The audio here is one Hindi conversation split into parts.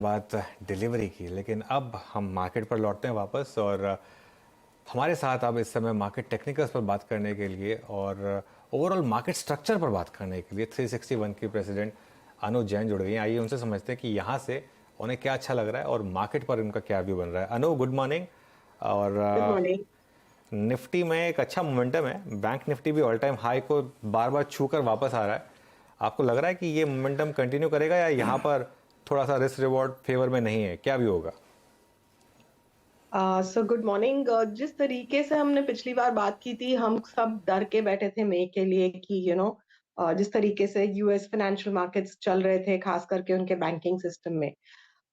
बात डिलीवरी की, लेकिन अब हम मार्केट पर लौटते हैं वापस। और हमारे साथ अब इस समय मार्केट टेक्निकल्स पर बात करने के लिए और ओवरऑल मार्केट स्ट्रक्चर पर बात करने के लिए 361 की प्रेसिडेंट अनु जैन जुड़ गई हैं। आइए उनसे समझते हैं कि यहाँ से उन्हें क्या अच्छा लग रहा है और मार्केट पर उनका क्या व्यू बन रहा है। अनु, गुड मॉर्निंग। और गुड मॉर्निंग। निफ्टी में एक अच्छा मोमेंटम है। बैंक निफ्टी भी ऑल टाइम हाई को बार बार छू कर वापस आ रहा है। आपको लग रहा है कि ये मोमेंटम कंटिन्यू करेगा या यहाँ पर थोड़ा सा रिस्क रिवॉर्ड फेवर में नहीं है? क्या भी होगा? So good morning. जिस तरीके से हमने पिछली बार बात की थी, हम सब डर के बैठे थे मई के लिए कि जिस तरीके से यूएस फाइनेंशियल मार्केट्स चल रहे थे, खास करके उनके बैंकिंग सिस्टम में।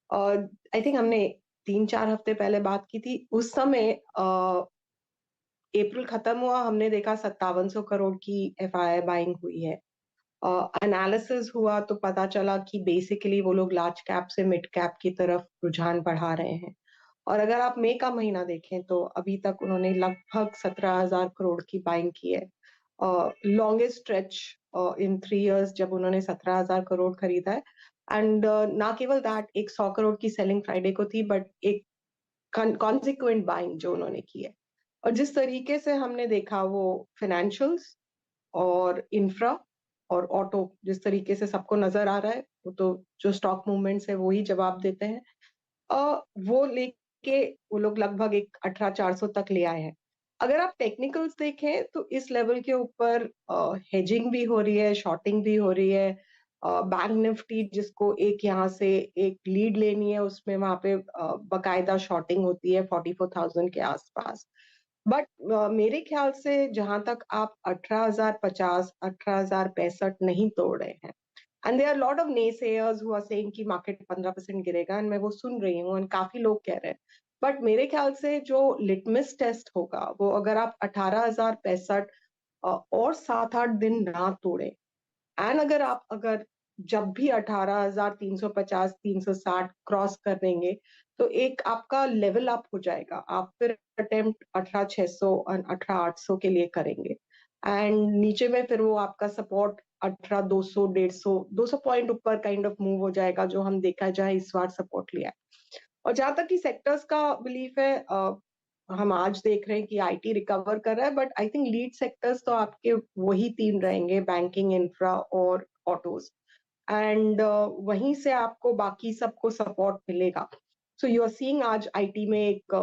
आई थिंक हमने 3-4 हफ्ते पहले बात की थी। उस समय अप्रैल खत्म हुआ, हमने देखा 5700 करोड़ की एफआईआई बाइंग हुई है। एनालिसिस हुआ तो पता चला कि बेसिकली वो लोग लार्ज कैप से मिड कैप की तरफ रुझान बढ़ा रहे हैं। और अगर आप मई का महीना देखें तो अभी तक उन्होंने लगभग 17,000 करोड़ की बाइंग की है। लॉन्गेस्ट स्ट्रेच इन 3 इयर्स जब उन्होंने 17,000 करोड़ खरीदा है। एंड ना केवल दैट, एक 100 करोड़ की सेलिंग फ्राइडे को थी, बट एक कॉन्सिक्वेंट बाइंग जो उन्होंने की है। और जिस तरीके से हमने देखा, वो फाइनेंशियल्स और इंफ्रा और ऑटो जिस तरीके से सबको नजर आ रहा है, वो तो जो स्टॉक मूवमेंट्स है वो ही जवाब देते हैं। वो लेके वो लोग लगभग एक 18,400 तक ले आए हैं। अगर आप टेक्निकल्स देखें तो इस लेवल के ऊपर हेजिंग भी हो रही है, शॉर्टिंग भी हो रही है। बैंक निफ्टी जिसको एक यहाँ से एक लीड लेनी है, उसमें वहां पे बकायदा शॉर्टिंग होती है 44,000 के आसपास। बट मेरे ख्याल से जहां तक आप 18,050, 18,065 नहीं तोड़ रहे हैं, and there are lot of naysayers who are saying कि मार्केट 15% गिरेगा, एंड मैं वो सुन रही हूँ, एंड काफी लोग कह रहे हैं। बट मेरे ख्याल से जो लिटमस टेस्ट होगा, वो अगर आप 18,065 और 7-8 दिन ना तोड़े, एंड अगर जब भी 18,350, 360 क्रॉस कर देंगे, तो एक आपका लेवल अप हो जाएगा। आप फिर अटेम्प्ट 18,600 और 18,800 के लिए करेंगे, एंड नीचे में फिर वो आपका सपोर्ट 18,200, 150, 200 पॉइंट ऊपर काइंड ऑफ मूव हो जाएगा, जो हम देखा जाए इस बार सपोर्ट लिया है। और जहां तक कि सेक्टर्स का बिलीफ है, हम आज देख रहे हैं कि आईटी रिकवर कर रहा है, but I think lead sectors तो आपके वही तीन रहेंगे: बैंकिंग, इंफ्रा और ऑटोज। एंड वहीं से आपको बाकी सबको सपोर्ट मिलेगा। सो यू आर सीइंग आज आईटी में एक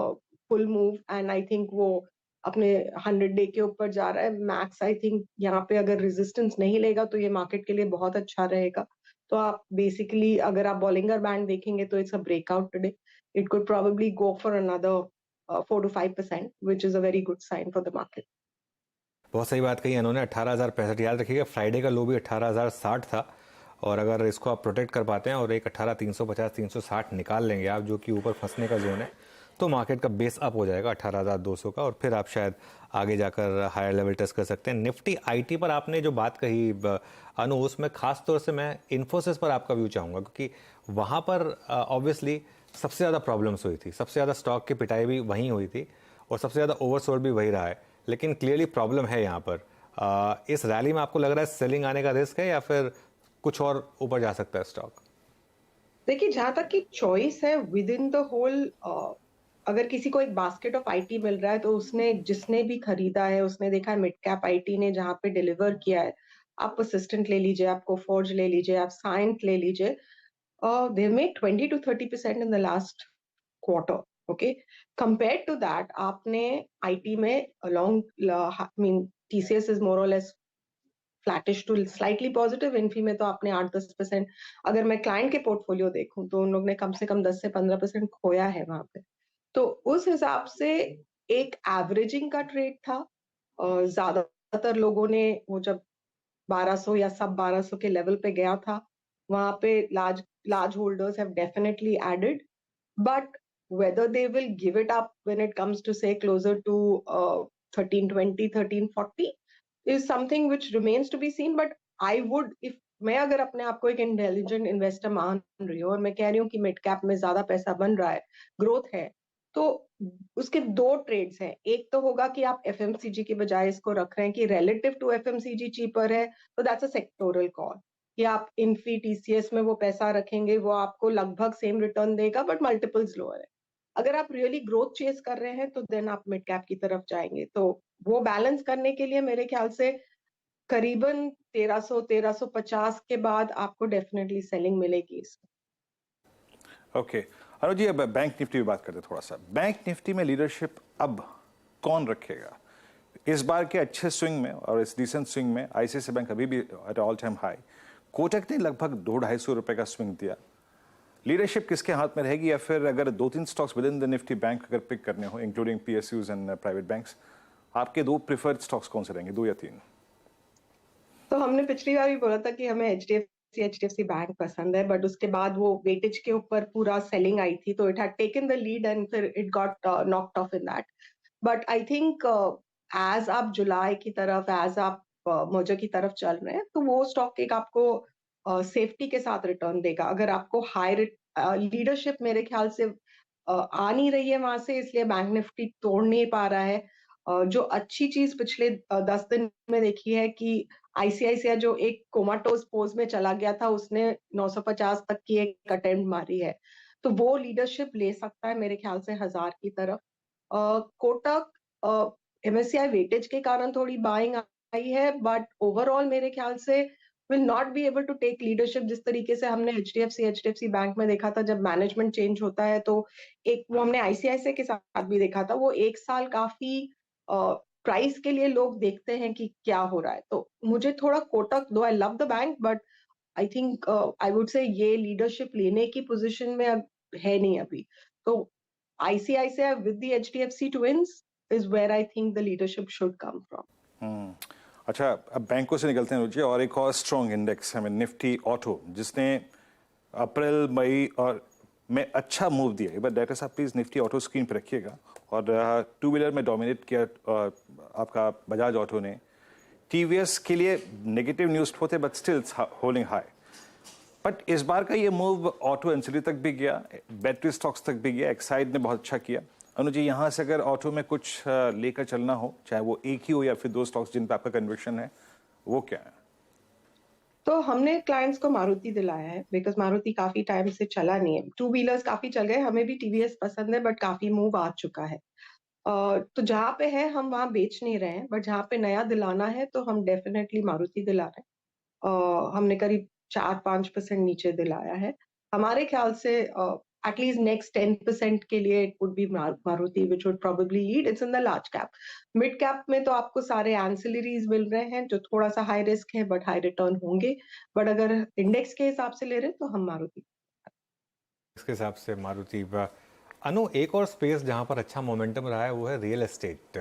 full move, and I think वो अपने 100 डे के ऊपर जा रहा है मैक्स। आई थिंक यहाँ पे अगर रेजिस्टेंस नहीं लेगा तो ये मार्केट के लिए बहुत अच्छा रहेगा। तो आप बेसिकली अगर आप बॉलिंगर बैंड देखेंगे तो it's a breakout today. It could probably go for another 4 to 5%, which is a very good sign for the market. बहुत सही बात कही उन्होंने। 18,065 याद रखिएगा, फ्राइडे का लो भी 18,060 था। और अगर इसको आप प्रोटेक्ट कर पाते हैं और एक 18,350 360 निकाल लेंगे आप, जो कि ऊपर फंसने का जोन है, तो मार्केट का बेस अप हो जाएगा 18,200 का, और फिर आप शायद आगे जाकर हायर लेवल टेस्ट कर सकते हैं। निफ्टी आईटी पर आपने जो बात कही अनु, उसमें खास तौर से मैं इन्फोसिस पर आपका व्यू चाहूँगा, क्योंकि वहाँ पर ऑब्वियसली सबसे ज़्यादा प्रॉब्लम्स हुई थी, सबसे ज़्यादा स्टॉक की पिटाई भी वहीं हुई थी और सबसे ज़्यादा ओवरसोल्ड भी वही रहा है। लेकिन क्लियरली प्रॉब्लम है यहाँ पर। इस रैली में आपको लग रहा है सेलिंग आने का रिस्क है या फिर कुछ और ऊपर जा सकता है स्टॉक? देखिए, जहां तक की चॉइस है विद इन द होल, अगर किसी को एक बास्केट ऑफ आईटी मिल रहा है, तो उसने जिसने भी खरीदा है उसने देखा है मिड कैप आईटी ने जहां पे डिलीवर किया है। आप असिस्टेंट ले लीजिए, आप कोफोर्ज ले लीजिए, आप साइंट ले लीजिए, they made 20 to 30% in the last quarter. Okay, compared to that, आपने आईटी में along, I mean, TCS is more or less flattish to slightly positive. Infy में तो आपने 8-10%। अगर मैं क्लाइंट के पोर्टफोलियो देखूं तो उन लोग ने कम से कम 10 से 15% खोया है वहां पे। तो उस हिसाब से एक एवरेजिंग का ट्रेड था। ज्यादातर लोगों ने वो जब 1200 या सब 1200 के लेवल पे गया था, वहां पे large large holders have definitely added, but whether they will give it up when it comes to say closer to 1320, 1340 is something which remains to be seen. But I would, if मैं अगर अपने आप को एक इंटेलिजेंट इन्वेस्टर मान रही हूँ और मैं कह रही हूँ कि मिड कैप में ज्यादा पैसा बन रहा है, ग्रोथ है, तो उसके दो ट्रेड्स हैं। एक तो होगा कि आप एफएमसीजी की बजाय इसको रख रहे हैं कि रिलेटिव टू एफएमसीजी चीपर है, तो दैट्स अ सेक्टोरल कॉल। कि आप इन्फी टीसीएस में वो पैसा रखेंगे, वो आपको लगभग सेम रिटर्न देगा बट मल्टीपल्स लोअर है। अगर आप रियली ग्रोथ चेस कर रहे हैं तो देन आप मिड कैप की तरफ जाएंगे। तो वो बैलेंस करने के लिए मेरे ख्याल से करीबन 1300-1350 के बाद आपको डेफिनेटली सेलिंग मिलेगी इसमें। ओके अनुज जी, अब बैंक निफ्टी की बात करते हैं थोड़ा सा। बैंक निफ्टी में लीडरशिप अब कौन रखेगा इस बार के अच्छे स्विंग में? और इस डिसेंट स्विंग में आईसीआईसीआई बैंक अभी भी at all time high, Kotak ने लगभग 200-250 रुपए का स्विंग दिया। लीडरशिप किसके हाथ में रहेगी? या फिर अगर 2-3 stocks with in the Nifty bank अगर पिक करने हो, including PSUs and private banks, आपके 2 प्रिफर्ड स्टॉक्स कौन से रहेंगे, 2 या 3? तो हमने पिछली बार भी बोला था कि हमें एचडीएफसी बैंक पसंद है, बट उसके बाद वो वेटेज के ऊपर पूरा सेलिंग आई थी, तो it had taken the lead and फिर it got knocked off in that. But I think as आप जुलाई की तरफ, एज आप मर्जर की तरफ चल रहे हैं, तो वो स्टॉक एक आपको सेफ्टी के साथ रिटर्न देगा। अगर आपको हाई लीडरशिप मेरे ख्याल से आ नहीं रही है वहां से, इसलिए बैंक निफ्टी तोड़ नहीं पा रहा है। जो अच्छी चीज पिछले 10 दिन में देखी है कि आईसीआईसीआई जो एक कोमाटोज पोज में चला गया था, उसने 950 तक की एक अटेम्प्ट मारी है, तो वो लीडरशिप ले सकता है मेरे ख्याल से 1000 की तरफ। कोटक एमएससीआई वेटेज के कारण थोड़ी बाइंग आई है, बट ओवरऑल मेरे ख्याल से will not be able to take leadership जिस तरीके से हमने एचडीएफसी बैंक में देखा था। जब मैनेजमेंट चेंज होता है तो एक वो हमने आईसीआईसीआई के साथ भी देखा था, वो एक साल काफी प्राइस के लिए लोग देखते हैं कि क्या हो रहा है। तो मुझे थोड़ा कोटक, दो I love the bank, but I think I would say ये लीडरशिप लेने की पोजीशन में अब है नहीं अभी। तो ICICI with the HDFC twins is where I think the leadership should come from. अच्छा, अब बैंकों से निकलते हैं रुचि, और एक और स्ट्रॉन्ग इंडेक्स है निफ्टी ऑटो, जिसने अप्रैल मई और में अच्छा मूव दिया। एक बार डायरेक्टर साहब प्लीज निफ्टी ऑटो स्क्रीन पर रखिएगा। और 2 व्हीलर में डोमिनेट किया आपका बजाज ऑटो ने। टीवीएस के लिए नेगेटिव न्यूज होते but still holding high. But इस बार का ये मूव ऑटो एंसिलरी तक भी गया, बैटरी स्टॉक्स तक भी गया, एक्साइड ने बहुत अच्छा किया। अनुज जी, यहाँ से अगर ऑटो में कुछ लेकर चलना हो, चाहे वो एक ही हो या फिर 2 स्टॉक्स जिन पर आपका कन्विक्शन है, वो क्या है? तो हमने क्लाइंट्स को मारुति दिलाया है, बिकॉज मारुति काफी टाइम से चला नहीं है। 2 व्हीलर्स काफी चल गए, हमें भी टीवीएस पसंद है बट काफी मूव आ चुका है। तो जहाँ पे है हम वहाँ बेच नहीं रहे हैं, बट जहाँ पे नया दिलाना है तो हम डेफिनेटली मारुति दिला रहे हैं। हमने करीब 4-5% नीचे दिलाया है। हमारे ख्याल से एटलीस्ट नेक्स्ट 10% के लिए it would be Maruti which would probably lead. It's in the large cap. Mid cap में तो आपको सारे एंसिलरीज मिल रहे हैं जो थोड़ा सा हाई रिस्क है बट हाई रिटर्न होंगे। बट अगर इंडेक्स के हिसाब से ले रहे हैं तो हम मारुति। इसके हिसाब से मारुति अनु, एक और स्पेस जहां पर अच्छा मोमेंटम रहा है वो है रियल एस्टेट।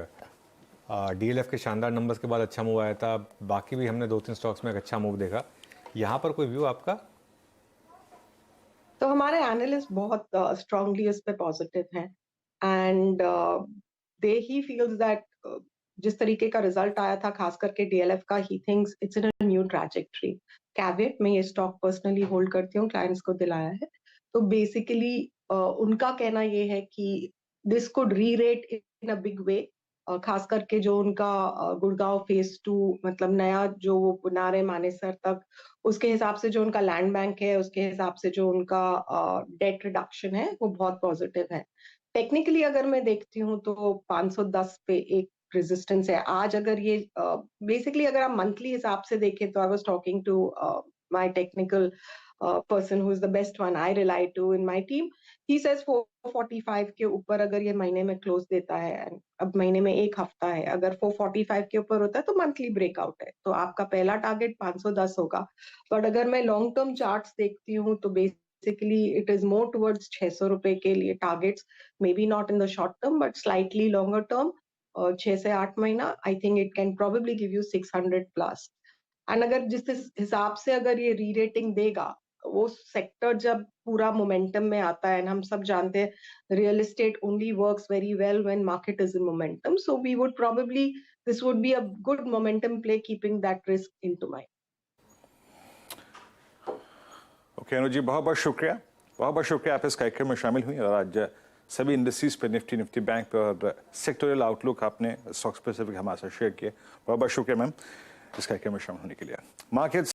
डीएलएफ के शानदार नंबर्स के बाद अच्छा मूव आया था, बाकी भी हमने 2-3 स्टॉक्स में एक अच्छा मूव देखा। यहाँ पर कोई व्यू आपका? तो हमारे एनालिस्ट बहुत स्ट्रांगली उस पे पॉजिटिव हैं and they he feels that जिस तरीके का रिजल्ट आया था खास करके डीएलएफ का, he thinks it's in a new trajectory. Caveat में ये स्टॉक पर्सनली होल्ड करती हूँ, क्लाइंट्स को दिलाया है। तो बेसिकली उनका कहना ये है कि दिस कुड री rate in a big way, खास करके जो उनका गुड़गांव फेज 2 मतलब नया जो वो बना रहे मानेसर तक, उसके हिसाब से जो उनका लैंड बैंक है, उसके हिसाब से जो उनका डेट रिडक्शन है वो बहुत पॉजिटिव है। टेक्निकली अगर मैं देखती हूँ तो 510 पे एक रेजिस्टेंस है। आज अगर ये बेसिकली अगर आप मंथली हिसाब से देखें तो I was talking to my technical person who is the best one I rely to in my team. He says 445 के ऊपर अगर ये महीने में क्लोज देता है, अब महीने में एक हफ्ता है, अगर 445 के ऊपर होता है तो मंथली ब्रेकआउट है, तो आपका पहला टारगेट 510 होगा। बट अगर मैं लॉन्ग टर्म चार्ट्स देखती हूँ तो basically it is more towards 600 रुपए के लिए targets, may be not in the short term but slightly longer term, 6 से 8 महीना। I think it can probably give you 600 plus. And अगर जिस हिसाब से अगर ये री रेटिंग देगा, वो सेक्टर जब पूरा मोमेंटम में आता है, हम सब जानते हैं real estate only works very well when market is in momentum, so we would probably this would be a good momentum play keeping that risk into mind. Okay Anuj ji, बहुत बहुत शुक्रिया, बहुत बहुत शुक्रिया आप इस कार्यक्रम में शामिल हुई और आज सभी इंडस्ट्रीज पे, निफ्टी बैंक पे और सेक्टोरियल आउटलुक आपने स्टॉक स्पेसिफिक हमारे साथ शेयर किए। बहुत बहुत शुक्रिया मैम इस कार्यक्रम में शामिल होने के लिए। मार्केट्स